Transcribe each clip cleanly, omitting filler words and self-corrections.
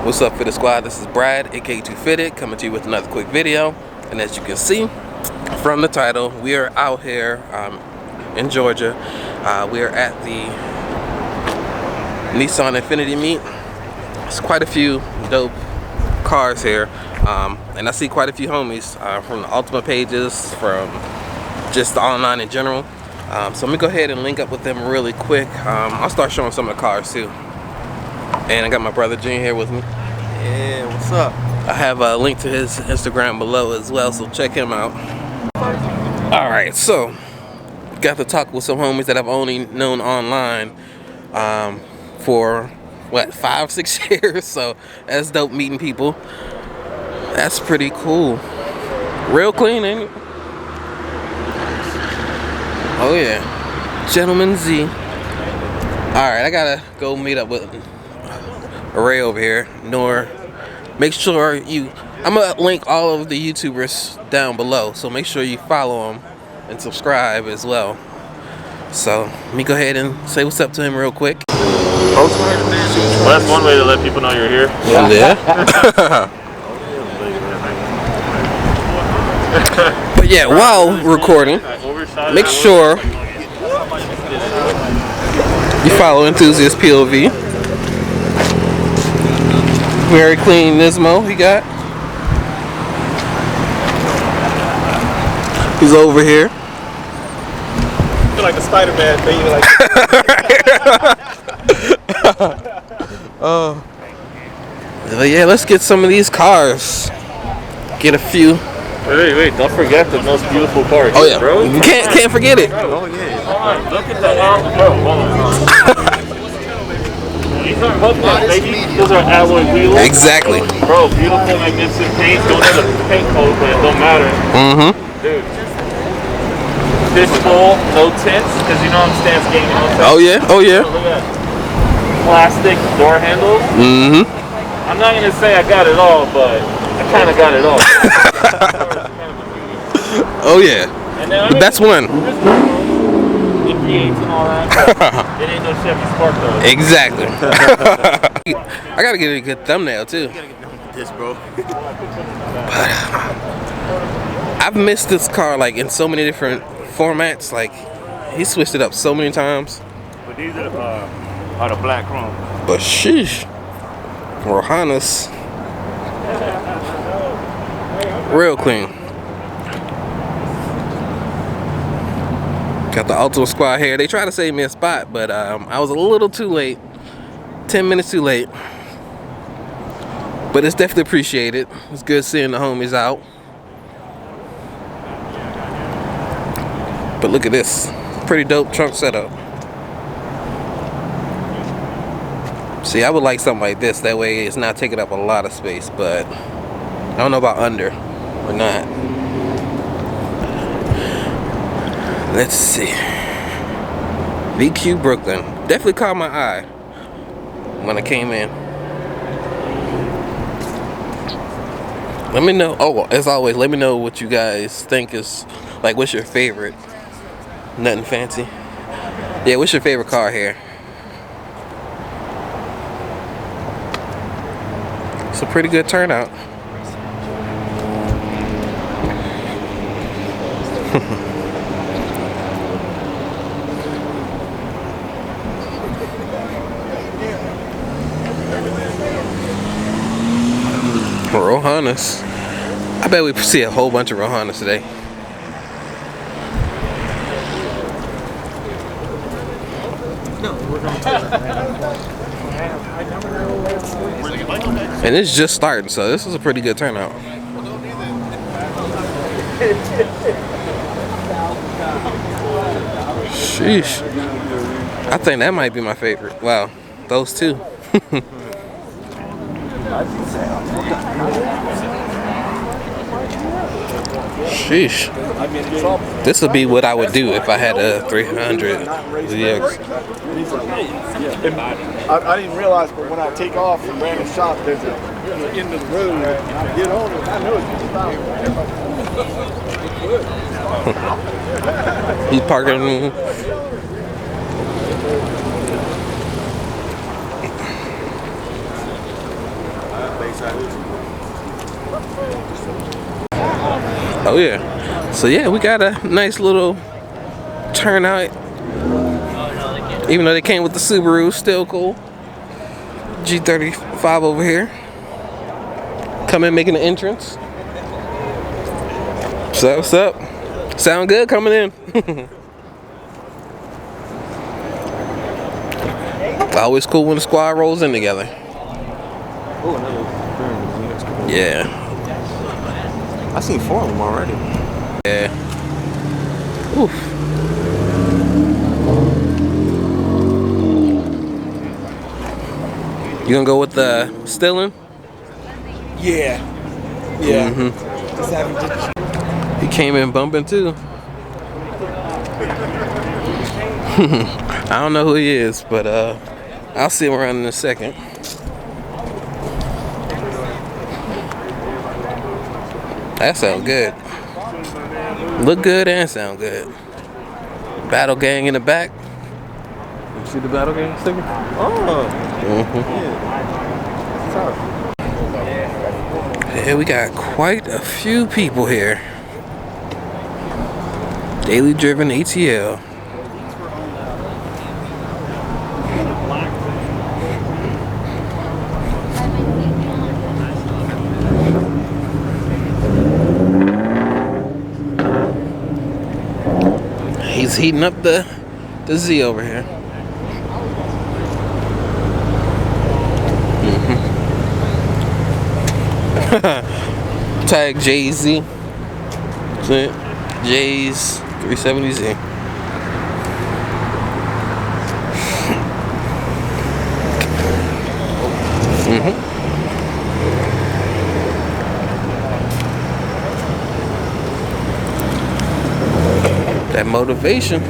What's up, Fitted Squad? This is Brad, aka Too Fitted, coming to you with another quick video. And as you can see from the title, we are out here in Georgia. We are at the Nissan Infiniti meet. There's quite a few dope cars here, and I see quite a few homies from the Ultimate pages, from just online in general. So let me go ahead and link up with them really quick. I'll start showing some of the cars too. And I got my brother Gene here with me. Yeah, what's up? I have a link to his Instagram below as well, so check him out. Alright, so got to talk with some homies that I've only known online for what, 5-6 years. So that's dope meeting people. That's pretty cool. Real clean, ain't it? Oh yeah, Gentleman Z. Alright, I gotta go meet up with Ray over here. Nor, make sure I'm gonna link all of the YouTubers down below, so make sure you follow them and subscribe as well. So let me go ahead and say what's up to him real quick. Well, that's one way to let people know you're here. Yeah. But yeah, while recording, make sure you follow Enthusiast POV. Very clean Nismo he got. He's over here. I feel like a Spider-Man thing. Like But yeah, let's get some of these cars. Get a few. Wait, don't forget the most beautiful car. Oh yeah, bro. you can't forget it. oh yeah. Look at the those are alloy wheels. Exactly. Bro, beautiful, magnificent paint. Don't have the paint color, but it don't matter. Dude. Fishbowl, no tints, because you know I'm stance game. Oh yeah, oh yeah. Look at that. Plastic door handles. I'm not gonna say I got it all, but I kind of got it all. Oh yeah. And then, The best one. V8s and all that. But it ain't no Chevy Spark though. Exactly. I gotta get a good thumbnail too. You gotta get done with this, bro. But I've missed this car like in so many different formats. Like he switched it up so many times. But these are the black chrome. But sheesh, Rohannes, real clean. Got the Ultimate Squad here. They tried to save me a spot, but I was a little too late. 10 minutes too late. But it's definitely appreciated. It's good seeing the homies out. But look at this. Pretty dope trunk setup. See, I would like something like this. That way it's not taking up a lot of space, but I don't know about under or not. Let's see. VQ Brooklyn. Definitely caught my eye when I came in. Let me know. Oh, as always, let me know what you guys think is, like, what's your favorite? Nothing fancy. Yeah, what's your favorite car here? It's a pretty good turnout. Rohannes. I bet we see a whole bunch of Rohannes today. And it's just starting, so this is a pretty good turnout. Sheesh. I think that might be my favorite. Wow, those two. Sheesh. This would be what I would do if I had a 300 ZX. I didn't realize, but when I take off from random shop, there's a end of the road. I get on it. I know it's He's parking. Oh yeah. So yeah, we got a nice little turnout. Even though they came with the Subaru, still cool. G35 over here. Coming, making an entrance. What's up? Sound good coming in. Always cool when the squad rolls in together. Yeah. I seen 4 of them already. Yeah. Oof. You gonna go with the Stilling? Yeah. He came in bumping too. I don't know who he is, but I'll see him around in a second. That sounds good. Look good and sound good. Battle Gang in the back. You see the Battle Gang sticker? Oh. Yeah, we got quite a few people here. Daily driven ATL. He's heating up the Z over here. Tag Jay-Z. Jay's 370Z. That motivation.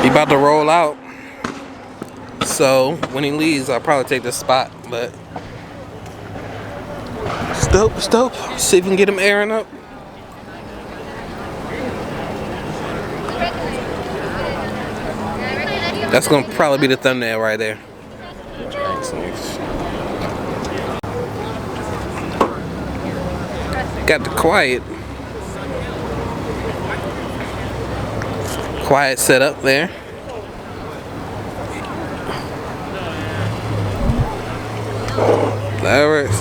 He about to roll out. So when he leaves, I'll probably take this spot, but it's dope. See if we can get him airing up. That's gonna probably be the thumbnail right there. Got the quiet setup there. That works.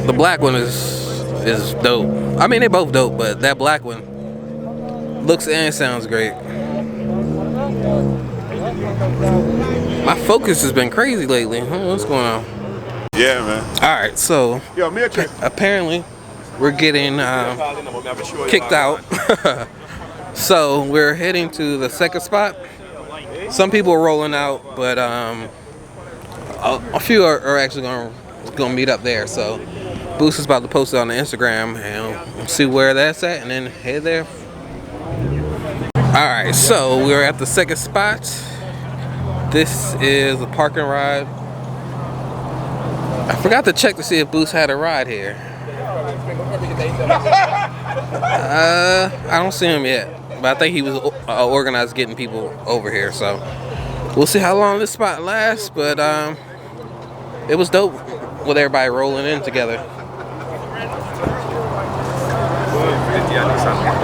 The black one is dope. I mean, they both dope, but that black one looks and sounds great. My focus has been crazy lately. What's going on? Yeah, man. All right, so Yo, apparently we're getting kicked out. So we're heading to the second spot. Some people are rolling out, but a few are actually gonna meet up there. So Boost is about to post it on the Instagram and we'll see where that's at and then head there. Alright, so we're at the second spot. This is a parking ride. I forgot to check to see if Boost had a ride here. I don't see him yet, but I think he was organized getting people over here, so we'll see how long this spot lasts, but it was dope with everybody rolling in together.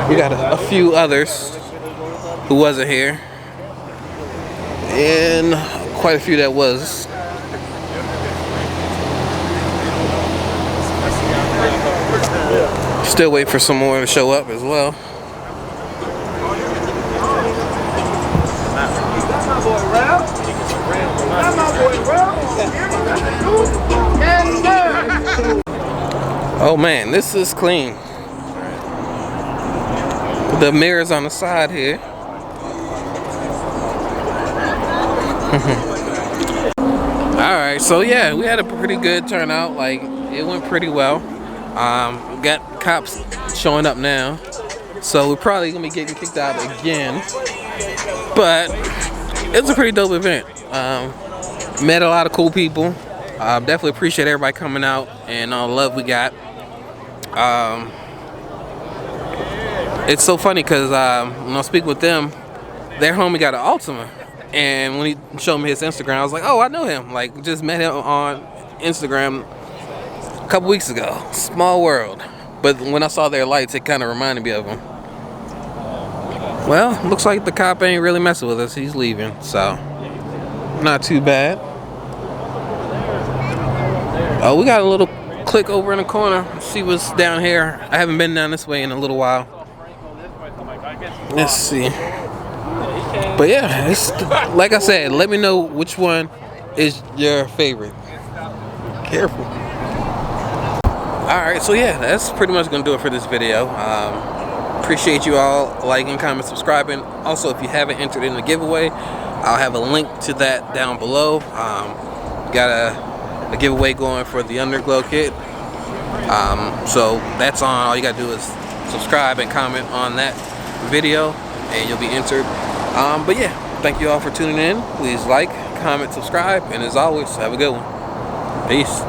We got a few others who wasn't here, and quite a few that was. Still wait for some more to show up as well. Oh man, this is clean. The mirrors on the side here. Alright, so yeah, we had a pretty good turnout. Like, it went pretty well. Got cops showing up now, so we're probably gonna be getting kicked out again, but it's a pretty dope event. Met a lot of cool people, Definitely appreciate everybody coming out and all the love we got. It's so funny because when I speak with them, their homie got an Altima, and when he showed me his Instagram, I was like, oh, I know him. Like, just met him on Instagram a couple weeks ago. Small world. But when I saw their lights, it kind of reminded me of him. Well, looks like the cop ain't really messing with us. He's leaving, so not too bad. Oh, we got a little click over in the corner. See what's down here. I haven't been down this way in a little while. Let's see. But yeah, it's, like I said, let me know which one is your favorite. Careful. Alright, so yeah, that's pretty much gonna do it for this video. Appreciate you all liking, commenting, subscribing. Also, if you haven't entered in the giveaway, I'll have a link to that down below. Got a giveaway going for the Underglow kit. So that's on. All you gotta do is subscribe and comment on that video and you'll be entered. But yeah, thank you all for tuning in. Please like, comment, subscribe, and as always, have a good one. Peace.